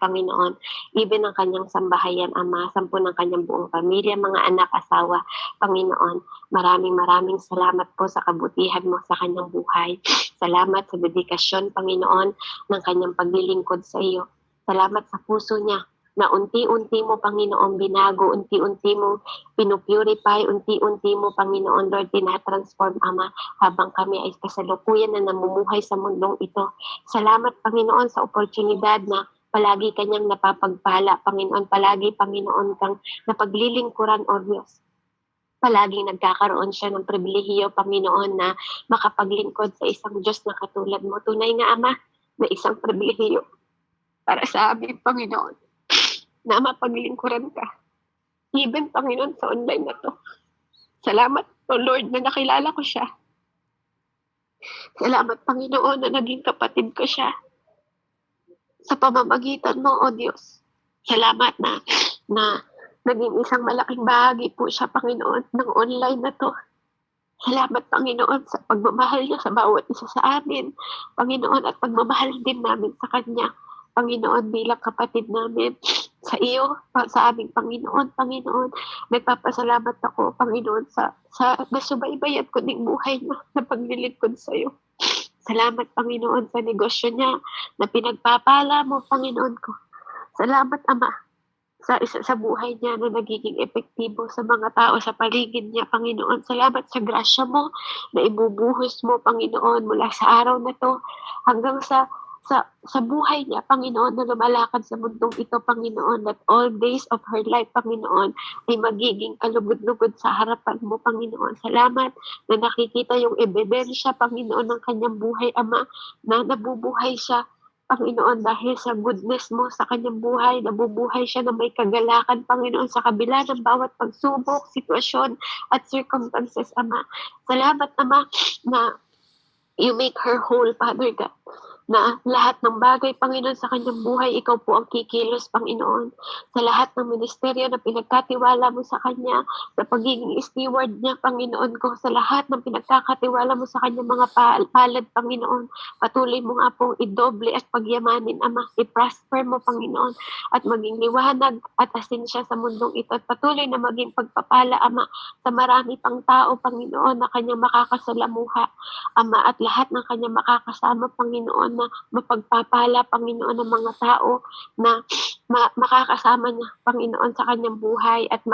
Panginoon, even ang kanyang sambahayan, Ama, sampu ng kanyang buong pamilya, mga anak, asawa, Panginoon. Maraming salamat po sa kabutihan mo sa kanyang buhay. Salamat sa dedikasyon, Panginoon, ng kanyang paglilingkod sa iyo. Salamat sa puso niya na unti-unti mo, Panginoon, binago, unti-unti mo pinupurify, unti-unti mo, Panginoon, Lord, tinatransform, Ama, habang kami ay kasalukuyan na namumuhay sa mundong ito. Salamat, Panginoon, sa oportunidad na palagi kanyang napapagpala, Panginoon, palagi, Panginoon, kang napaglilingkuran, O Diyos. Palaging nagkakaroon siya ng pribilehiyo, Panginoon, na makapaglingkod sa isang Diyos na katulad mo. Tunay nga, Ama, na isang pribilehiyo para sa amin, Panginoon, na mapaglingkuran ka. Even, Panginoon, sa online na to. Salamat, O Lord, na nakilala ko siya. Salamat, Panginoon, na naging kapatid ko siya. Sa pamamagitan mo, O Diyos. Salamat na naging isang malaking bahagi po siya, Panginoon, ng online na to. Salamat, Panginoon, sa pagmamahal niya sa bawat isa sa amin, Panginoon, at pagmamahal din namin sa Kanya, Panginoon, bilang kapatid namin sa iyo, sa aming Panginoon, nagpapasalamat ako, Panginoon, sa nasubaybayan ko ding buhay niya na paglilingkod sa iyo. Salamat, Panginoon, sa negosyo niya na pinagpapala mo, Panginoon ko. Salamat, Ama, sa buhay niya na nagiging epektibo sa mga tao sa paligid niya, Panginoon. Salamat sa grasya mo na ibubuhos mo, Panginoon, mula sa araw na to hanggang sa buhay niya, Panginoon, na lumalakad sa mundong ito, Panginoon, that all days of her life, Panginoon, ay magiging kalugod-lugod sa harapan mo, Panginoon. Salamat na nakikita yung ebidensya, Panginoon, ng kanyang buhay, Ama, na nabubuhay siya, Panginoon, dahil sa goodness mo sa kanyang buhay, nabubuhay siya na may kagalakan, Panginoon, sa kabila ng bawat pagsubok, sitwasyon, at circumstances, Ama. Salamat, Ama, na you make her whole, Father God, na lahat ng bagay, Panginoon, sa kanyang buhay, ikaw po ang kikilos, Panginoon. Sa lahat ng ministeryo na pinagkatiwala mo sa kanya, sa pagiging steward niya, Panginoon ko, sa lahat ng pinagkakatiwala mo sa kanyang mga palad, Panginoon, patuloy mo nga pong idoble at pagyamanin, Ama, i-prosper mo, Panginoon, at maging liwanag at asin siya sa mundong ito, at patuloy na maging pagpapala, Ama, sa marami pang tao, Panginoon, na kanyang makakasalamuha, Ama, at lahat ng kanyang makakasama, Panginoon, na mapagpapala, Panginoon, ng mga tao na makakasama niya, Panginoon, sa kanyang buhay at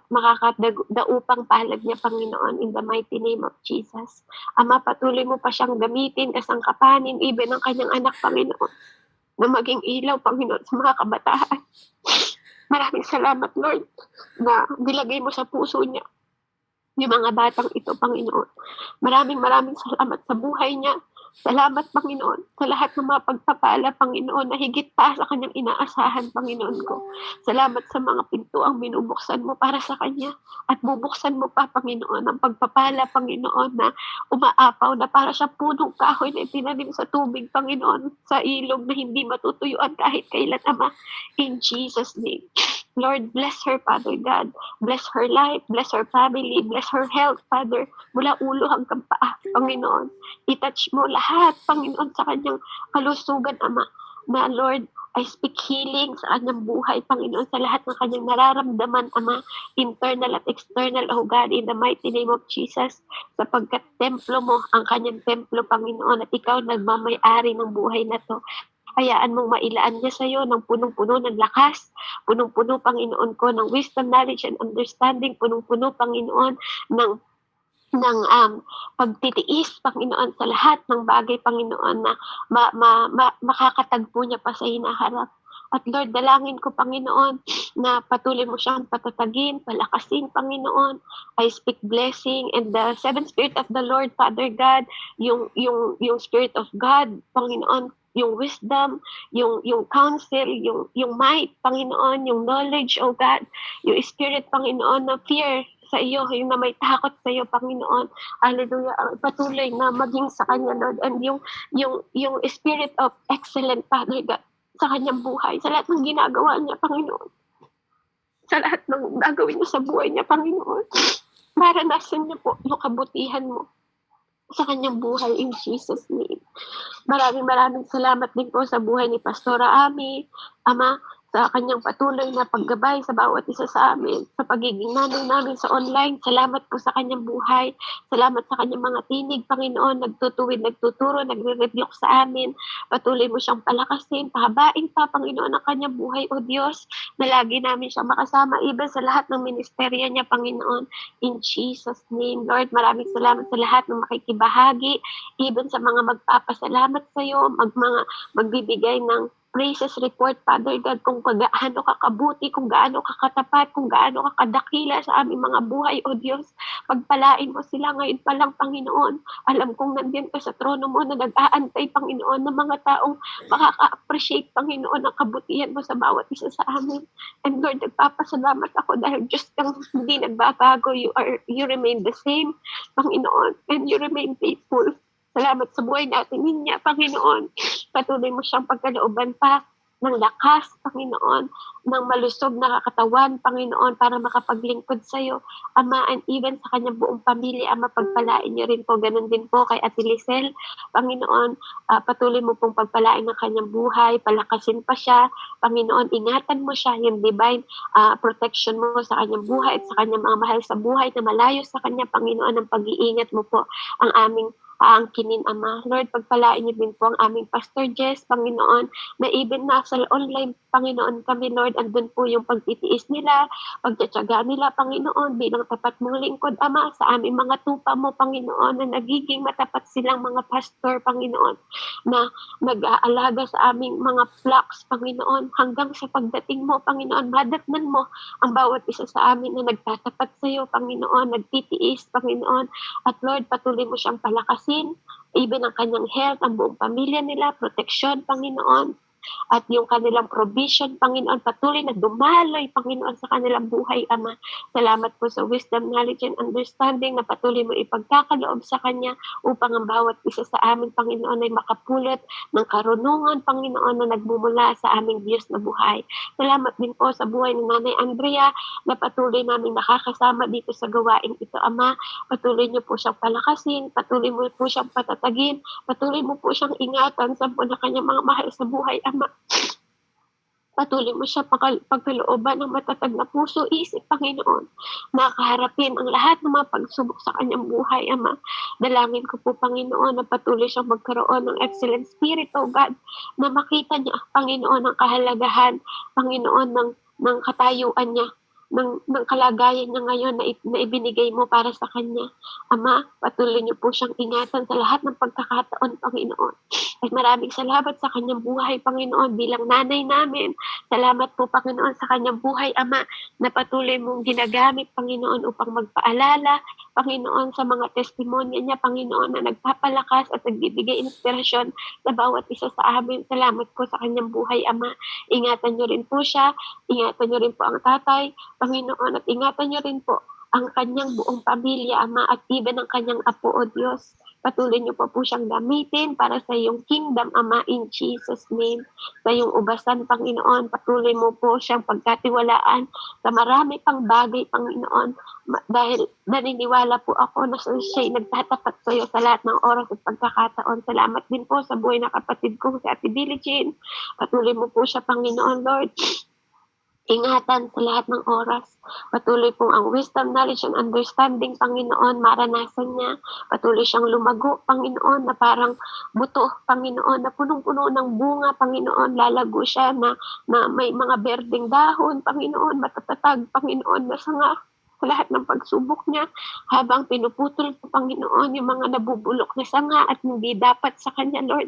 makakadaupang palad niya, Panginoon, in the mighty name of Jesus. Ama, patuloy mo pa siyang gamitin, kasangkapanin, even ang kanyang anak, Panginoon, na maging ilaw, Panginoon, sa mga kabataan. Maraming salamat, Lord, na nilagay mo sa puso niya yung mga batang ito, Panginoon. Maraming salamat sa buhay niya. Salamat, Panginoon, sa lahat ng mga pagpapala, Panginoon, na higit pa sa kanyang inaasahan, Panginoon ko. Salamat sa mga pintuang binubuksan mo para sa kanya at bubuksan mo pa, Panginoon, ang pagpapala, Panginoon, na umaapaw na para sa punong kahoy na itinanim sa tubig, Panginoon, sa ilog na hindi matutuyuan kahit kailan, Ama. In Jesus' name. Lord, bless her, Father God. Bless her life, bless her family, bless her health, Father, mula ulo hanggang paa, Panginoon. I-touch mo lahat, Panginoon, sa kanyang kalusugan, Ama. Na, Lord, I speak healing sa kanyang buhay, Panginoon, sa lahat ng kanyang nararamdaman, Ama, internal at external, oh God, in the mighty name of Jesus, sapagkat templo mo, ang kanyang templo, Panginoon, at ikaw nagmamay-ari ng buhay na to. Hayaan mong mailaan niya sa iyo ng punong-puno ng lakas, punong-puno, Panginoon ko, ng wisdom, knowledge, and understanding, punong-puno, Panginoon, ng pagtitiis, Panginoon, sa lahat ng bagay, Panginoon, na makakatagpo niya pa sa hinaharap. At Lord, dalangin ko, Panginoon, na patuloy mo siyang patatagin, palakasin, Panginoon. I speak blessing and the seven spirit of the Lord, Father God, yung spirit of God, Panginoon, yung wisdom, yung counsel, yung might, Panginoon, yung knowledge, oh God, yung spirit, Panginoon, na fear sa iyo, yung na may takot sa iyo, Panginoon. Hallelujah. Patuloy na maging sa kanya, Lord, and yung spirit of excellent, Father God, sa kanyang buhay, sa lahat ng ginagawa niya, Panginoon. Sa lahat ng gagawin niya sa buhay niya, Panginoon. Maranasan niya po yung kabutihan mo sa kanyang buhay in Jesus' name. Maraming salamat din po sa buhay ni Pastora Ami, Ama, sa kanyang patuloy na paggabay sa bawat isa sa amin, sa pagiging nanay namin sa online. Salamat po sa kanyang buhay. Salamat sa kanyang mga tinig, Panginoon, nagtutuwid, nagtuturo, nagre-rebuke sa amin. Patuloy mo siyang palakasin, pahabain pa, Panginoon, ang kanyang buhay, O Diyos, na lagi namin siyang makasama, even sa lahat ng ministerya niya, Panginoon, in Jesus' name. Lord, maraming salamat sa lahat ng makikibahagi, even sa mga magpapasalamat sa iyo, magbibigay ng praises report, Father God, kung gaano ka kabuti, kung gaano ka katapat, kung gaano ka kadakila sa aming mga buhay, O Diyos. Pagpalain mo sila ngayon pa lang, Panginoon. Alam kong nandiyan ka sa trono mo na nag-aantay, Panginoon, ng mga taong makaka-appreciate, Panginoon, ang kabutihan mo sa bawat isa sa amin. And Lord, nagpapasalamat ako dahil just kang hindi nagbabago. You remain the same, Panginoon, and you remain faithful. Salamat sa buhay natin, Ninya, Panginoon. Patuloy mo siyang pagkalooban pa ng lakas, Panginoon, ng malusog na katawan, Panginoon, para makapaglingkod sa iyo, Ama, and even sa kanyang buong pamilya, Ama, pagpalain niyo rin po, ganun din po kay Ate Lisel, Panginoon, patuloy mo pong pagpalain ng kanyang buhay, palakasin pa siya, Panginoon, ingatan mo siya, yung divine protection mo sa kanyang buhay at sa kanyang mga mahal sa buhay na malayo sa kanya, Panginoon, ang pag-iingat mo po ang aming aangkinin, Ama. Lord, pagpalain niyo din po ang aming Pastor Jess, Panginoon, na even nasa online, Panginoon, kami, Lord, andun po yung pagtitiis nila, pagtsatsaga nila, Panginoon, bilang tapat mong lingkod, Ama, sa aming mga tupa mo, Panginoon, na nagiging matapat silang mga pastor, Panginoon, na nag-aalaga sa aming mga flocks, Panginoon, hanggang sa pagdating mo, Panginoon, madatnan mo ang bawat isa sa amin na nagtatapat sa iyo, Panginoon, nagtitiis, Panginoon, at Lord, patuloy mo siyang palakasin, even ang kanyang health, ang buong pamilya nila, proteksyon, Panginoon, at yung kanilang provision, Panginoon, patuloy na dumaloy, Panginoon, sa kanilang buhay, Ama. Salamat po sa wisdom, knowledge, and understanding na patuloy mo ipagkakaloob sa Kanya upang ang bawat isa sa amin, Panginoon, ay makapulot ng karunungan, Panginoon, na nagmumula sa aming Diyos na buhay. Salamat din po sa buhay ni Nanay Andrea na patuloy namin nakakasama dito sa gawain ito, Ama. Patuloy niyo po siyang palakasin, patuloy mo po siyang patatagin, patuloy mo po siyang ingatan sa buong na kanyang mga mahal sa buhay, Ama. Patuloy mo siya pagkalooban ng matatag na puso, isip, Panginoon, na kaharapin ang lahat ng mga pagsubok sa kanyang buhay, Ama. Dalangin ko po, Panginoon, na patuloy siyang magkaroon ng excellent spirit, O God, na makita niya, Panginoon, ang kahalagahan, Panginoon, ng katayuan niya, ng kalagayan niya ngayon na ibinigay mo para sa kanya. Ama, patuloy niyo po siyang ingatan sa lahat ng pagkakataon, Panginoon. At maraming salamat sa kanyang buhay, Panginoon, bilang nanay namin. Salamat po, Panginoon, sa kanyang buhay, Ama, na patuloy mong ginagamit, Panginoon, upang magpaalala, Panginoon, sa mga testimonya niya, Panginoon, na nagpapalakas at nagbibigay inspirasyon sa bawat isa sa amin. Salamat po sa kanyang buhay, Ama. Ingatan niyo rin po siya, ingatan niyo rin po ang tatay, Panginoon, at ingatan niyo rin po ang kanyang buong pamilya, Ama, at even ang kanyang apo, O Diyos. Patuloy niyo po siyang gamitin para sa iyong kingdom, Ama, in Jesus' name. Sa iyong ubasan, Panginoon, patuloy mo po siyang pagkatiwalaan sa marami pang bagay, Panginoon, dahil naniniwala po ako na siya'y nagtatapat sa iyo sa lahat ng oras at pagkakataon. Salamat din po sa buhay na kapatid ko, si Ate Billie Jean. Patuloy mo po siya, Panginoon, Lord. Ingatan sa lahat ng oras. Patuloy pong ang wisdom, knowledge, and understanding, Panginoon, maranasan niya. Patuloy siyang lumago, Panginoon, na parang buto, Panginoon, na punong-puno ng bunga, Panginoon. Lalago siya na may mga berdeng dahon, Panginoon, matatatag, Panginoon, na sanga sa lahat ng pagsubok niya habang pinuputol ko, Panginoon, yung mga nabubulok na sanga at hindi dapat sa kanya, Lord.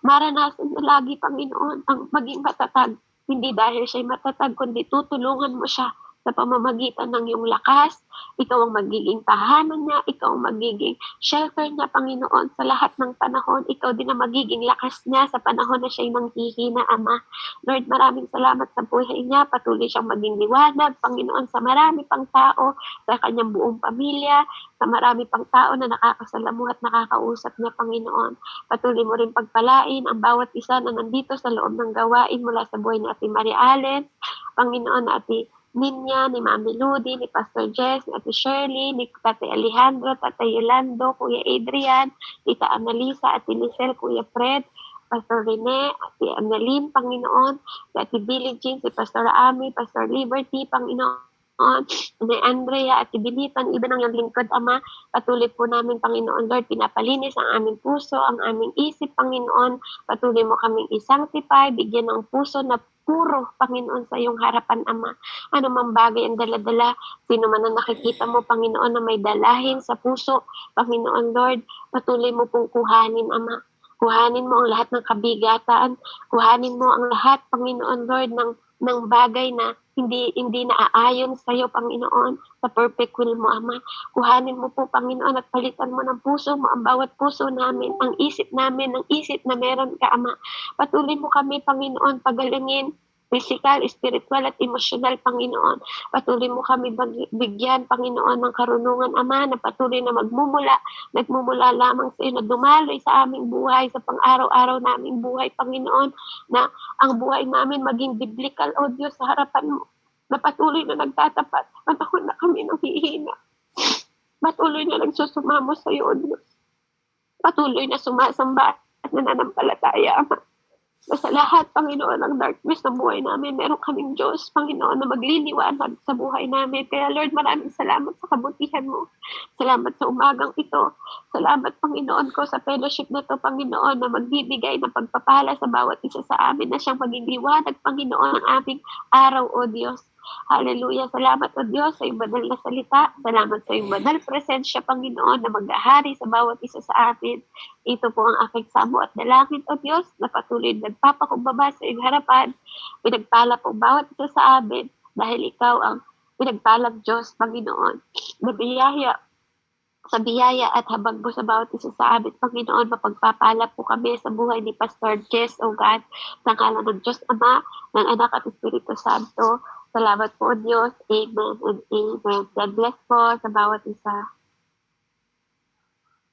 Maranasan na lagi, Panginoon, ang maging matatag. Hindi dahil siya'y matatag, kundi tutulungan mo siya sa pamamagitan ng iyong lakas. Ikaw ang magiging tahanan niya, ikaw ang magiging shelter niya, Panginoon, sa lahat ng panahon. Ikaw din ang magiging lakas niya sa panahon na siya'y nanghihina, Ama. Lord, maraming salamat sa buhay niya. Patuloy siyang maging liwanag, Panginoon, sa marami pang tao, sa kanyang buong pamilya, sa marami pang tao na nakakasalamuha at nakakausap niya, Panginoon. Patuloy mo rin pagpalain ang bawat isa na nandito sa loob ng gawain mula sa buhay ni Ate Maria Allen, Panginoon, na Ate Ninya, ni Mami Ludi, ni Pastor Jess, ni Ate Shirley, ni Tate Alejandro, Tate Yolando, Kuya Adrian, Tita Annalisa, Ate Lisel, Kuya Fred, Pastor Rene, Ate Annalyn, Panginoon, si Ate Billie Jean, si Pastor Ami, Pastor Liberty, Panginoon, ni Andrea at Ibilitan, iba ng iyong lingkod, Ama. Patuloy po namin, Panginoon Lord, pinapalinis ang aming puso, ang aming isip, Panginoon. Patuloy mo kaming i-sanctify, bigyan ng puso na puro, Panginoon, sa iyong harapan, Ama. Ano mang bagay ang daladala, sino man ang nakikita mo, Panginoon, na may dalahin sa puso, Panginoon Lord, patuloy mo pong kuhanin, Ama. Kuhanin mo ang lahat ng kabigatan, kuhanin mo ang lahat, Panginoon Lord, ng bagay na hindi naaayon sa iyo, Panginoon, sa perfect will mo, Ama. Kuhanin mo po, Panginoon, at palitan mo ng puso mo ang bawat puso namin, ang isip namin, ang isip na meron ka, Ama. Patuloy mo kami, Panginoon, pagalingin, physical, spiritual, at emosyonal, Panginoon. Patuloy mo kami bigyan, Panginoon, ng karunungan, Ama, na patuloy na nagmumula lamang sa iyo, na dumaloy sa aming buhay, sa pang-araw-araw naming buhay, Panginoon, na ang buhay namin maging biblical, O Diyos, sa harapan mo, na patuloy na nagtatapat, panahon na kami nanghihina. Patuloy na nagsusumamo sa iyo, O Diyos. Patuloy na sumasamba at nananampalataya, Ama. Sa lahat, Panginoon, ng darkness ng buhay namin, meron kaming Diyos, Panginoon, na magliliwanag sa buhay namin. Kaya Lord, maraming salamat sa kabutihan mo. Salamat sa umagang ito. Salamat, Panginoon ko, sa fellowship na ito, Panginoon, na magbibigay ng pagpapala sa bawat isa sa amin, na siyang maging liwanag, Panginoon, ng aming araw, O Diyos. Hallelujah. Salamat, O Diyos, sa iyong banal na salita. Salamat sa iyong banal presensya, Panginoon, na maghahari sa bawat isa sa amin. Ito po ang aking samo at dalangin, O Diyos, na patuloy nagpapakumbaba sa iyong harapan. Pinagpala po bawat isa sa amin dahil ikaw ang pinagpalang Diyos, Panginoon. Nabiyaya sa biyaya at habag mo sa bawat isa sa amin, Panginoon, mapagpapala po kami sa buhay ni Pastor Jess, O God, sa ngalan ng Diyos Ama, ng Anak at Espiritu Santo. Salamat po, Diyos. Amen and amen. God bless po sa bawat isa.